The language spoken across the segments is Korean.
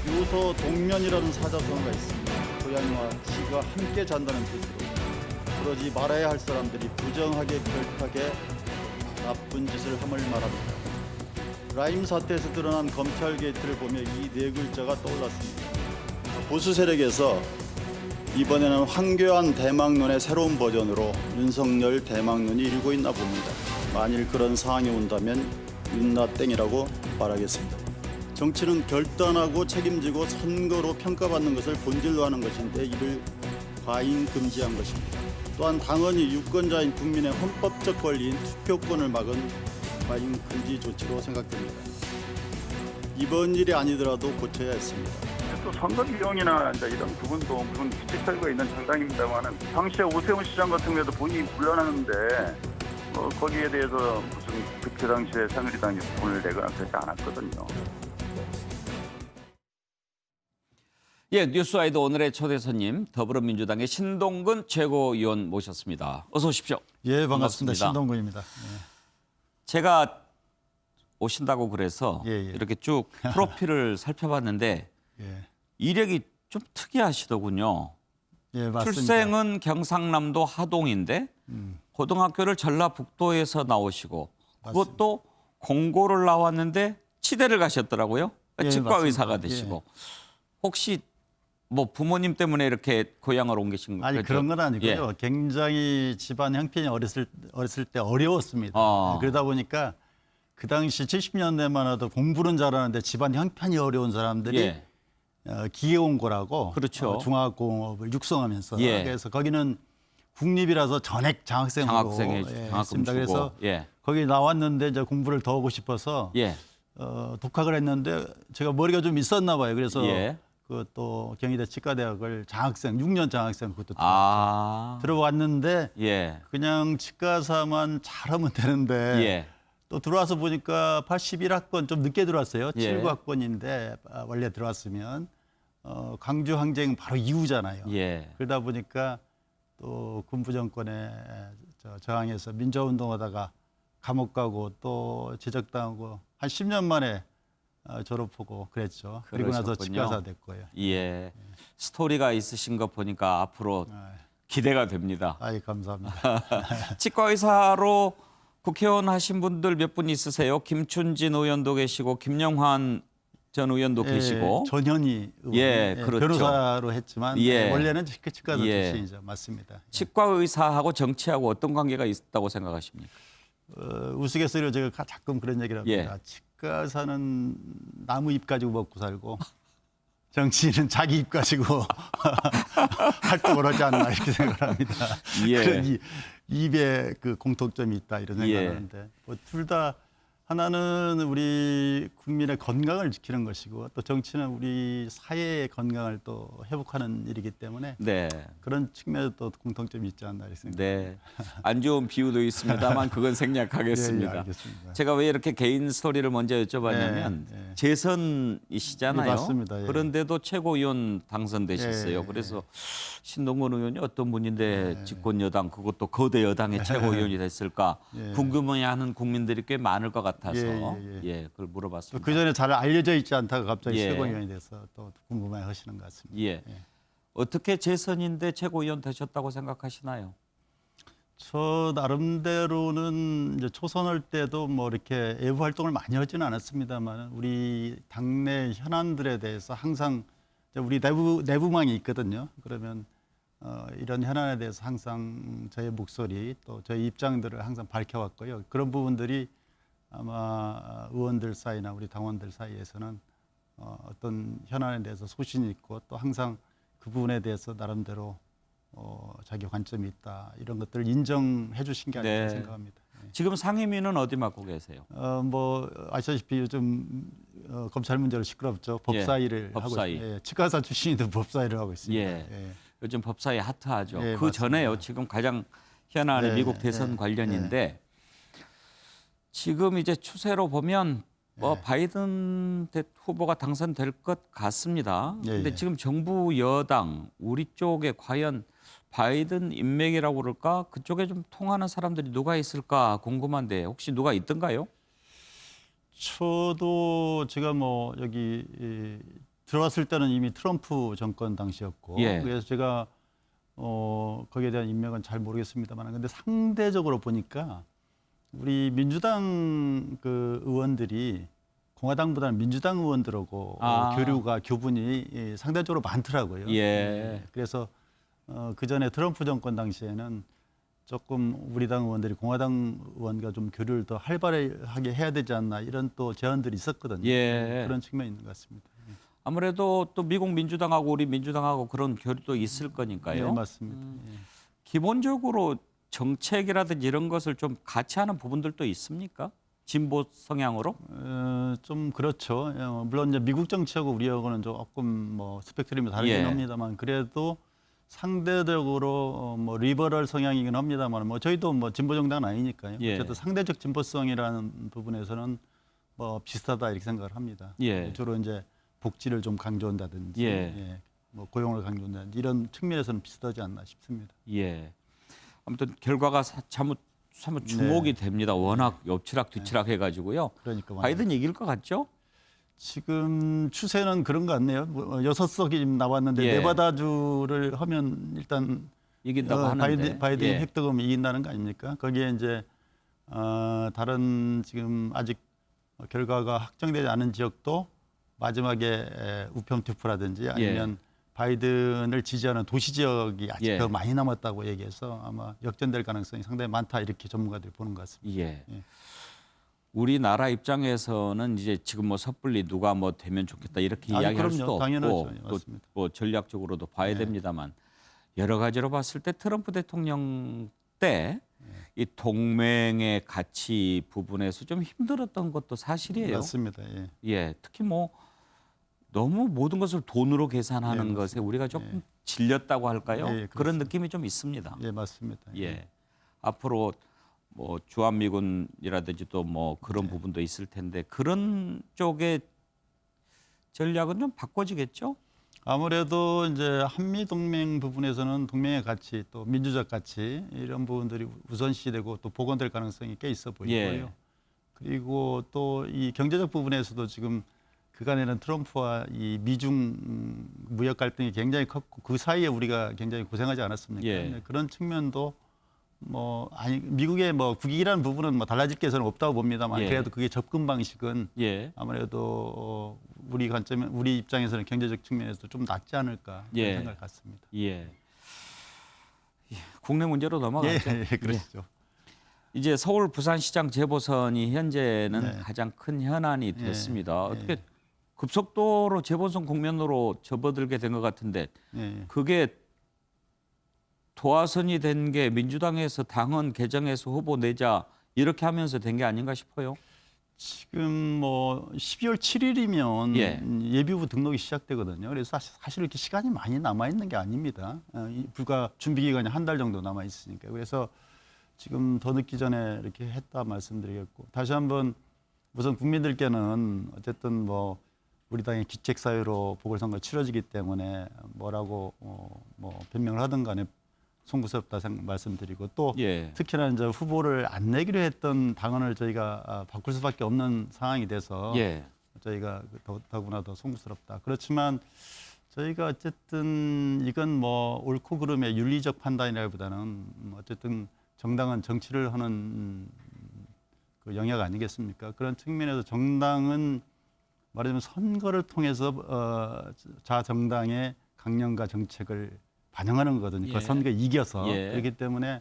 요소 동면이라는 사자성어가 있습니다. 고양이와 쥐가 함께 잔다는 뜻으로 그러지 말아야 할 사람들이 부정하게 결탁에 나쁜 짓을 함을 말합니다. 라임 사태에서 드러난 검찰 게이트를 보며 이 네 글자가 떠올랐습니다. 보수 세력에서 이번에는 황교안 대망론의 새로운 버전으로 윤석열 대망론이 일고 있나 봅니다. 만일 그런 상황이 온다면 윤나땡이라고 말하겠습니다. 정치는 결단하고 책임지고 선거로 평가받는 것을 본질로 하는 것인데 이를 과잉 금지한 것입니다. 또한 당헌이 유권자인 국민의 헌법적 권리인 투표권을 막은 과잉 금지 조치로 생각됩니다. 이번 일이 아니더라도 고쳐야 했습니다. 또 선거 비용이나 이제 이런 부분도 물론 규칙 사유가 있는 정당입니다만은 당시에 오세훈 시장 같은 경우에도 본인이 물러나는데 거기에 대해서 무슨 그때 당시에 새누리당이 돈을 내거나 그러지 않았거든요. 예, 뉴스와이드 오늘의 초대 손님 더불어민주당의 신동근 최고위원 모셨습니다. 어서 오십시오. 예, 반갑습니다. 신동근입니다. 제가 오신다고 그래서 예. 이렇게 쭉 프로필을 살펴봤는데 예, 이력이 좀 특이하시더군요. 예, 맞습니다. 출생은 경상남도 하동인데 고등학교를 전라북도에서 나오시고 그것도 공고를 나왔는데 치대를 가셨더라고요. 예, 치과 맞습니다. 의사가 되시고 혹시 뭐 부모님 때문에 이렇게 고향을 옮기신 거죠? 아니 그런 건 아니고요. 예. 굉장히 집안 형편이 어렸을 때 어려웠습니다. 그러다 보니까 그 당시 70년대만 해도 공부는 잘하는데 집안 형편이 어려운 사람들이 예. 기계공고라고 그렇죠. 중화공업을 육성하면서 예. 그래서 거기는 국립이라서 전액 장학생으로 장학금 했습니다. 주고. 그래서 예. 거기 나왔는데 이제 공부를 더 하고 싶어서 예. 독학을 했는데 제가 머리가 좀 있었나 봐요. 그래서 예. 그또 경희대 치과대학을 장학생 6년 장학생 그것도 들어왔는데 예. 그냥 치과사만 잘하면 되는데 예. 또 들어와서 보니까 81학번 좀 늦게 들어왔어요. 예. 79학번인데 원래 들어왔으면 광주 항쟁 바로 이후잖아요. 예. 그러다 보니까 또 군부 정권에 저항해서 민주화운동하다가 감옥 가고 또 지적당하고 한 10년 만에 졸업하고 그랬죠. 그리고 나서 그러셨군요. 치과사 됐고요. 예. 스토리가 있으신 거 보니까 앞으로 기대가 됩니다. 아이 감사합니다. 치과 의사로 국회의원 하신 분들 몇 분 있으세요? 김춘진 의원도 계시고 김영환 전 의원도 계시고. 전현희 의원, 예, 그렇죠. 변호사로 했지만 예. 원래는 치과사 예. 출신이죠. 맞습니다. 치과 의사하고 정치하고 어떤 관계가 있다고 생각하십니까? 우스갯소리로 제가 가끔 그런 얘기를 합니다. 예. 치과사는 나무 잎 가지고 먹고 살고 정치인은 자기 입 가지고 활동을 하지 않나 이렇게 생각합니다. 예. 그런 입에 그 공통점이 있다 이런 예. 생각하는데 뭐 둘 다 하나는 우리 국민의 건강을 지키는 것이고 또 정치는 우리 사회의 건강을 또 회복하는 일이기 때문에 네. 그런 측면에도 또 공통점이 있지 않나 이렇게 생각합니다. 네. 안 좋은 비유도 있습니다만 그건 생략하겠습니다. 예, 알겠습니다. 제가 왜 이렇게 개인 스토리를 먼저 여쭤봤냐면 예. 재선이시잖아요. 예, 맞습니다. 예. 그런데도 최고위원 당선되셨어요. 예. 그래서 신동근 의원이 어떤 분인데 집권 여당 그것도 거대 여당의 최고위원이 됐을까 예. 궁금해하는 국민들이 꽤 많을 것 같아서 예. 그걸 물어봤습니다. 그 전에 잘 알려져 있지 않다가 갑자기 예. 최고위원이 돼서 또 궁금해 하시는 것 같습니다. 예. 어떻게 재선인데 최고위원 되셨다고 생각하시나요? 저 나름대로는 이제 초선할 때도 뭐 이렇게 외부 활동을 많이 하지는 않았습니다만 우리 당내 현안들에 대해서 항상 이제 우리 내부망이 있거든요. 그러면 이런 현안에 대해서 항상 저의 목소리 또 저의 입장들을 항상 밝혀왔고요. 그런 부분들이 아마 의원들 사이나 우리 당원들 사이에서는 어떤 현안에 대해서 소신이 있고 또 항상 그 부분에 대해서 나름대로 자기 관점이 있다 이런 것들을 인정해 주신 게 아닐까 네. 생각합니다. 지금 상임위는 어디 맡고 계세요? 뭐 아시다시피 요즘 검찰 문제로 시끄럽죠. 법사위를 법사위. 하고 있습니다. 치과사 출신이도 법사위를 하고 있습니다. 예. 요즘 법사위 핫하죠. 예, 그 맞습니다. 전에요. 지금 가장 현안의 네, 미국 대선 네, 관련인데 지금 이제 추세로 보면 뭐 바이든 후보가 당선될 것 같습니다. 근데 지금 정부 여당 우리 쪽에 과연 바이든 인맥이라고 그럴까? 그쪽에 좀 통하는 사람들이 누가 있을까 궁금한데 혹시 누가 있던가요? 저도 제가 뭐 여기 들어왔을 때는 이미 트럼프 정권 당시였고 예. 그래서 제가 거기에 대한 인맥은 잘 모르겠습니다만 근데 상대적으로 보니까 우리 민주당 그 의원들이 공화당보다는 민주당 의원들하고 교분이 상대적으로 많더라고요. 예. 그래서 그 전에 트럼프 정권 당시에는 조금 우리 당 의원들이 공화당 의원과 좀 교류를 더 활발하게 해야 되지 않나 이런 또 제안들이 있었거든요. 예. 그런 측면이 있는 것 같습니다. 아무래도 또 미국 민주당하고 우리 민주당하고 그런 교류도 있을 거니까요. 네, 맞습니다. 예. 기본적으로 정책이라든지 이런 것을 좀 같이 하는 부분들도 있습니까? 진보 성향으로? 좀 그렇죠. 물론 이제 미국 정치하고 우리하고는 조금 뭐 스펙트럼이 다르긴 예. 합니다만 그래도 상대적으로 뭐 리버럴 성향이긴 합니다만 뭐 저희도 뭐 진보 정당은 아니니까요. 예. 어쨌든 상대적 진보성이라는 부분에서는 뭐 비슷하다 이렇게 생각을 합니다. 예. 주로 이제 복지를 좀 강조한다든지, 예. 뭐 고용을 강조한다든지 이런 측면에서는 비슷하지 않나 싶습니다. 예. 아무튼 결과가 사뭇 주목이 됩니다. 워낙 엎치락 뒤치락 해가지고요. 그러니까 바이든 이길 것 같죠? 지금 추세는 그런 것 같네요. 6석이 지금 나왔는데 예. 네바다주를 하면 일단 이긴다고 하는데. 바이든이 예. 획득하면 이긴다는 거 아닙니까? 거기에 이제 다른 지금 아직 결과가 확정되지 않은 지역도 마지막에 우편 투표라든지 아니면 바이든을 지지하는 도시 지역이 아직 예. 더 많이 남았다고 얘기해서 아마 역전될 가능성이 상당히 많다 이렇게 전문가들이 보는 것 같습니다. 예. 예. 우리나라 입장에서는 이제 지금 뭐 섣불리 누가 뭐 되면 좋겠다 이렇게 아니, 이야기할 그럼요. 수도 당연하죠. 없고 예, 또 맞습니다. 뭐 전략적으로도 봐야 됩니다만 여러 가지로 봤을 때 트럼프 대통령 때 이 동맹의 가치 부분에서 좀 힘들었던 것도 사실이에요. 맞습니다. 예. 예, 특히 뭐 너무 모든 것을 돈으로 계산하는 예, 것에 우리가 조금 질렸다고 할까요? 예, 그런 그렇습니다. 느낌이 좀 있습니다. 예, 맞습니다. 예. 앞으로 뭐 주한미군이라든지 또 뭐 그런 부분도 있을 텐데 그런 쪽의 전략은 좀 바꿔지겠죠? 아무래도 이제 한미 동맹 부분에서는 동맹의 가치 또 민주적 가치 이런 부분들이 우선시되고 또 복원될 가능성이 꽤 있어 보이고요. 예. 그리고 또 이 경제적 부분에서도 지금 그간에는 트럼프와 이 미중 무역 갈등이 굉장히 컸고 그 사이에 우리가 굉장히 고생하지 않았습니까? 예. 그런 측면도 뭐 아니 미국의 뭐 국익이라는 부분은 뭐 달라질 게 저는 없다고 봅니다만 예. 그래도 그게 접근 방식은 예. 아무래도 우리 관점, 우리 입장에서는 경제적 측면에서 좀 낫지 않을까 예. 그런 생각을 갖습니다. 예. 예. 국내 문제로 예, 넘어가죠. 예, 그러시죠. 이제 서울 부산시장 재보선이 현재는 네. 가장 큰 현안이 예, 됐습니다. 예. 어떻게 급속도로 재보선 국면으로 접어들게 된 것 같은데 예. 그게 도화선이 된 게 민주당에서 당헌 개정해서 후보 내자 이렇게 하면서 된 게 아닌가 싶어요. 지금 뭐 12월 7일이면 예. 예비후보 등록이 시작되거든요. 그래서 사실 이렇게 시간이 많이 남아 있는 게 아닙니다. 불과 준비 기간이 한 달 정도 남아 있으니까. 그래서 지금 더 늦기 전에 이렇게 했다 말씀드리겠고 다시 한번 우선 국민들께는 어쨌든 뭐 우리 당의 기책 사유로 보궐선거 치러지기 때문에 뭐라고 뭐 변명을 하든 간에 송구스럽다 말씀드리고 또 예. 특히나 이제 후보를 안 내기로 했던 당원을 저희가 바꿀 수밖에 없는 상황이 돼서 예. 저희가 더구나 더 송구스럽다. 그렇지만 저희가 어쨌든 이건 뭐 옳고 그름의 윤리적 판단이라기보다는 어쨌든 정당은 정치를 하는 그 영역 아니겠습니까? 그런 측면에서 정당은 말하자면 선거를 통해서 자정당의 강령과 정책을 반영하는 거거든요. 예. 그 선거에 이겨서 예. 그렇기 때문에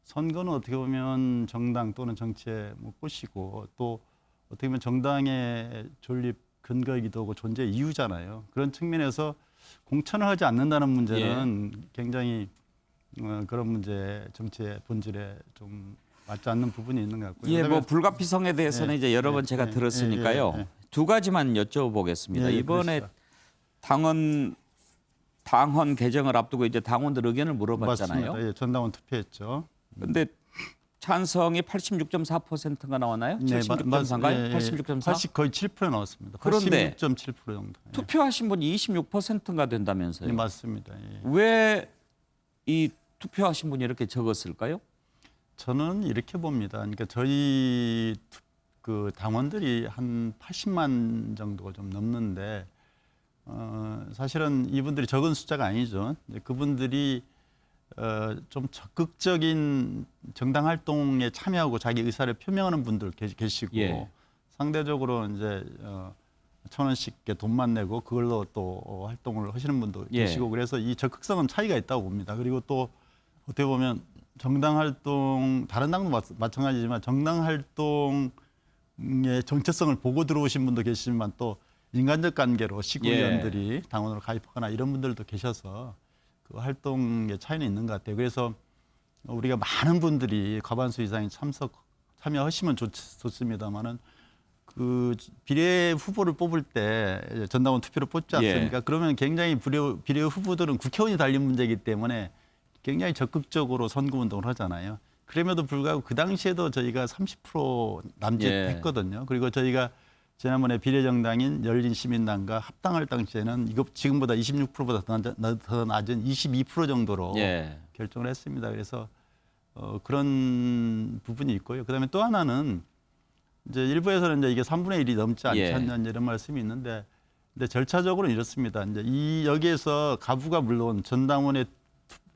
선거는 어떻게 보면 정당 또는 정치의 뭐 꽃이고 또 어떻게 보면 정당의 존립 근거이기도 하고 존재 이유잖아요. 그런 측면에서 공천을 하지 않는다는 문제는 굉장히 그런 문제 정치의 본질에 좀 맞지 않는 부분이 있는 것 같고요. 예, 뭐 그다음에- 불가피성에 대해서는 예, 이제 여러 예, 번 제가 예, 들었으니까요. 예, 예, 예. 두 가지만 여쭤보겠습니다. 예, 이번에 그러시죠. 당헌 개정을 앞두고 이제 당원들 의견을 물어봤잖아요. 맞습니다. 예, 전당원 투표했죠. 근데 찬성이 86.4%가 나왔나요? 76.4인가요? 86.4? 80 거의 7% 나왔습니다. 그런데 86.7% 정도. 예. 투표하신 분이 26%가 된다면서요. 예, 맞습니다. 예. 왜 이 투표하신 분이 이렇게 적었을까요? 저는 이렇게 봅니다. 그러니까 저희 그 당원들이 한 80만 정도가 좀 넘는데 사실은 이분들이 적은 숫자가 아니죠. 근데 그분들이 좀 적극적인 정당 활동에 참여하고 자기 의사를 표명하는 분들 계시고 예. 상대적으로 이제 1,000원씩 돈만 내고 그걸로 또 활동을 하시는 분도 예. 계시고 그래서 이 적극성은 차이가 있다고 봅니다. 그리고 또 어떻게 보면 정당 활동 다른 당도 마찬가지지만 정당 활동의 정체성을 보고 들어오신 분도 계시지만 또 인간적 관계로 시구위원들이 당원으로 가입하거나 이런 분들도 계셔서 그 활동의 차이는 있는 것 같아요. 그래서 우리가 많은 분들이 과반수 이상이 참여하시면 좋습니다만은 그 비례 후보를 뽑을 때 전당원 투표로 뽑지 않습니까? 그러면 굉장히 비례 후보들은 국회의원이 달린 문제이기 때문에 굉장히 적극적으로 선거운동을 하잖아요. 그럼에도 불구하고 그 당시에도 저희가 30% 남짓 했거든요. 그리고 저희가 지난번에 비례정당인 열린시민당과 합당할 당시에는 이거 지금보다 26%보다 더 낮은 22% 정도로 결정을 했습니다. 그래서 그런 부분이 있고요. 그다음에 또 하나는 이제 일부에서는 이제 이게 3분의 1이 넘지 않지 않냐 이런 말씀이 있는데, 근데 절차적으로는 이렇습니다. 이제 여기에서 가부가 물론 전당원의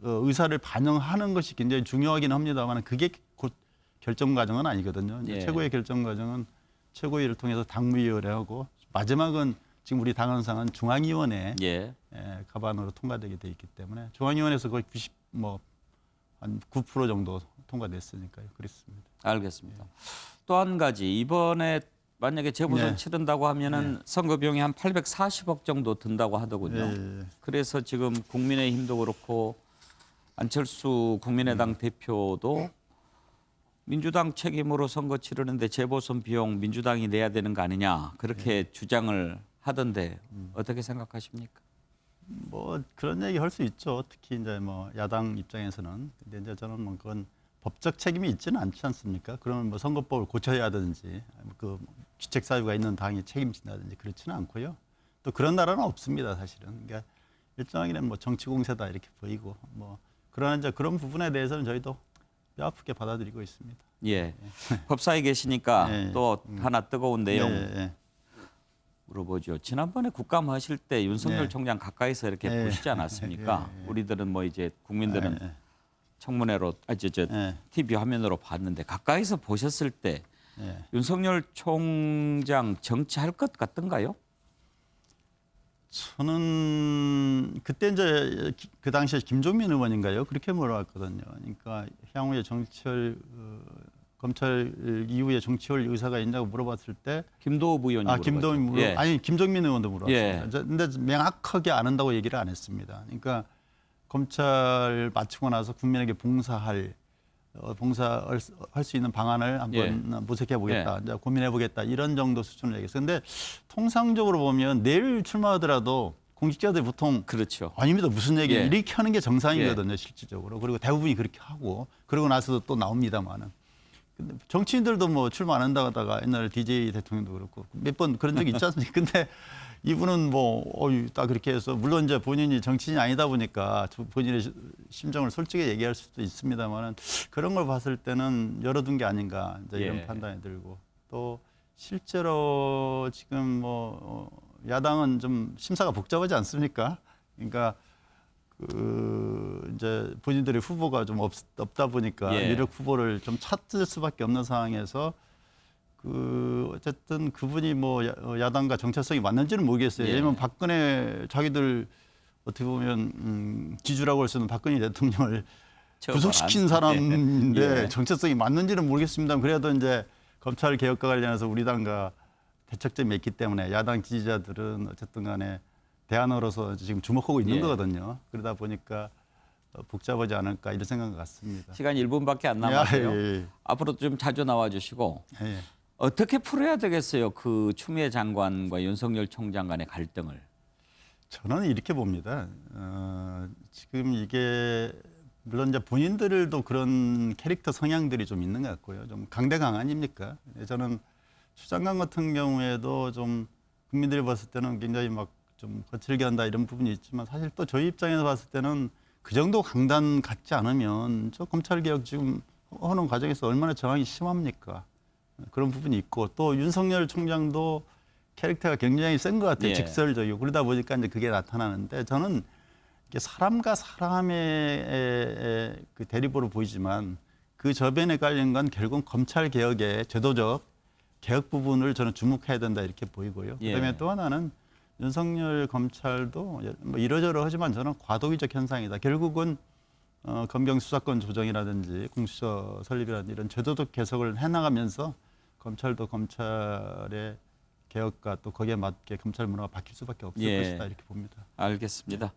의사를 반영하는 것이 굉장히 중요하긴 합니다만 그게 곧 결정 과정은 아니거든요. 이제 최고의 결정 과정은 최고위를 통해서 당무위원회하고 마지막은 지금 우리 당헌상은 중앙위원회 가반으로 통과되게 돼 있기 때문에 중앙위원회에서 거의 한 9% 정도 통과됐으니까요. 그렇습니다. 알겠습니다. 또 한 가지 이번에 만약에 재보선 치른다고 하면은 선거 비용이 한 840억 정도 든다고 하더군요. 그래서 지금 국민의힘도 그렇고 안철수 국민의당 대표도 민주당 책임으로 선거 치르는데 재보선 비용 민주당이 내야 되는 거 아니냐 그렇게 주장을 하던데 어떻게 생각하십니까? 뭐 그런 얘기 할 수 있죠. 특히 이제 뭐 야당 입장에서는. 근데 이제 저는 뭐 그건 법적 책임이 있지는 않지 않습니까? 그러면 뭐 선거법을 고쳐야 하든지 그 귀책 사유가 있는 당이 책임진다든지 그렇지는 않고요. 또 그런 나라는 없습니다, 사실은. 그러니까 일정하게는 뭐 정치 공세다 이렇게 보이고 뭐 그러나 이제 그런 부분에 대해서는 저희도 뼈 아프게 받아들이고 있습니다. 법사에 계시니까 또 하나 뜨거운 내용 물어보죠. 지난번에 국감 하실 때 윤석열 총장 가까이서 이렇게 보시지 않았습니까? 우리들은 뭐 이제 국민들은 청문회로 TV 화면으로 봤는데 가까이서 보셨을 때 윤석열 총장 정치할 것 같던가요? 저는 그때 이제 그 당시에 김종민 의원인가요? 그렇게 물어봤거든요. 그러니까 향후에 검찰 이후에 정치할 의사가 있냐고 물어봤을 때 김도읍 의원이 아니 김종민 의원도 물어봤습니다. 근데 명확하게 안 한다고 얘기를 안 했습니다. 그러니까 검찰 마치고 나서 국민에게 봉사할 수 있는 방안을 한번 모색해 보겠다, 이제 고민해 보겠다 이런 정도 수준을 얘기했어요. 근데 통상적으로 보면 내일 출마하더라도 공직자들이 보통 아닙니다 무슨 얘기 이렇게 하는 게 정상이거든요 실질적으로. 그리고 대부분이 그렇게 하고 그러고 나서도 또 나옵니다만은. 근데 정치인들도 뭐 출마 안 한다고 하다가 옛날에 DJ 대통령도 그렇고 몇 번 그런 적이 있지 않습니까? 근데 이분은 딱 그렇게 해서 물론 이제 본인이 정치인이 아니다 보니까 본인의 심정을 솔직히 얘기할 수도 있습니다만은 그런 걸 봤을 때는 열어둔 게 아닌가 이제 이런 판단이 들고, 또 실제로 지금 야당은 좀 심사가 복잡하지 않습니까? 그러니까 이제 본인들의 후보가 좀 없다 보니까 유력 후보를 좀 찾을 수밖에 없는 상황에서 어쨌든 그분이 야당과 정체성이 맞는지는 모르겠어요. 왜냐하면 박근혜 자기들 어떻게 보면 지주라고 할 수 있는 박근혜 대통령을 구속시킨 사람인데 정체성이 맞는지는 모르겠습니다. 그래도 이제 검찰 개혁과 관련해서 우리 당과 대척점이 있기 때문에 야당 지지자들은 어쨌든 간에 대안으로서 지금 주목하고 있는 거거든요. 그러다 보니까 복잡하지 않을까 이런 생각 같습니다. 시간 1분밖에 안 남았어요. 앞으로 좀 자주 나와 주시고 어떻게 풀어야 되겠어요? 그 추미애 장관과 윤석열 총장 간의 갈등을. 저는 이렇게 봅니다. 지금 이게 물론 이제 본인들도 그런 캐릭터 성향들이 좀 있는 것 같고요. 좀 강대강 아닙니까? 저는 추 장관 같은 경우에도 좀 국민들이 봤을 때는 굉장히 막 좀 거칠게 한다 이런 부분이 있지만 사실 또 저희 입장에서 봤을 때는 그 정도 강단 갖지 않으면 저 검찰개혁 지금 하는 과정에서 얼마나 저항이 심합니까? 그런 부분이 있고 또 윤석열 총장도 캐릭터가 굉장히 센 것 같아요. 예. 직설적이고 그러다 보니까 이제 그게 나타나는데 저는 이게 사람과 사람의 그 대립으로 보이지만 그 저변에 깔린 건 결국 검찰 개혁의 제도적 개혁 부분을 저는 주목해야 된다 이렇게 보이고요. 예. 그다음에 또 하나는 윤석열 검찰도 뭐 이러저러하지만 저는 과도기적 현상이다. 결국은 검경 수사권 조정이라든지 공수처 설립이라든지 이런 제도적 개혁을 해나가면서 검찰도 검찰의 개혁과 또 거기에 맞게 검찰 문화가 바뀔 수밖에 없을 예. 것이다 이렇게 봅니다. 알겠습니다.